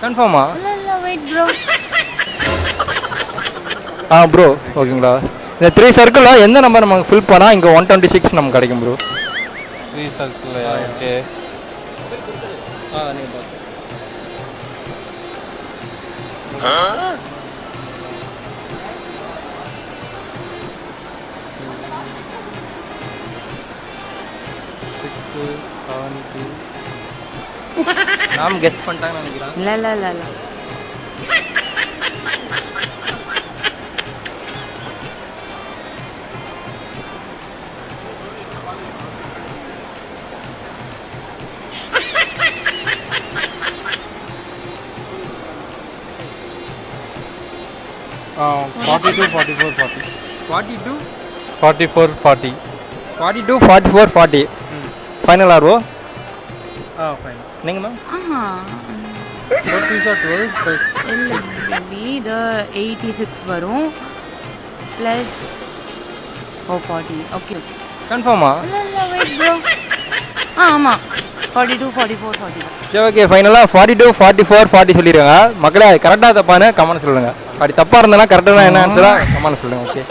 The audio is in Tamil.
கன்ஃபார்மா? இல்ல இல்ல வெயிட் ப்ரோ. ப்ரோ ஓகேங்களா. இந்த 3 சர்க்கிளில் எந்த நம்பர் நமக்கு ஃபில் பண்ணால் இங்கே 126 நமக்கு கிடைக்கும் ப்ரோ? 3 circle okay. நீங்கள் பார்த்து நாம் கெஸ் பண்ணிட்டாங்கன்னு நினைக்கிறேன். இல்ல இல்ல இல்ல இல்ல. ஆ 42 44 40. 42 44 40. 42 44 40 ஃபைனலாக ப்ரோ? ஃபைன். நீங்கள் மேம்? ஆஹா 40 are 12 plus இல்ல பேபி இது 86 வரும் ப்ளஸ் 40. ஓகே கன்ஃபார்மா? இல்ல இல்ல வெயிட் ப்ரோ. ஆமாம் 42 44 40. சரி ஓகே ஃபைனலாக 42 44 40 சொல்லிடுங்க மக்களே. கரெக்டாக தப்பானு கமெண்ட் சொல்லுங்கள். அப்படி தப்பாக இருந்தனா கரெக்டாக என்ன ஆன்சராக கமெண்ட் சொல்லுங்கள். ஓகே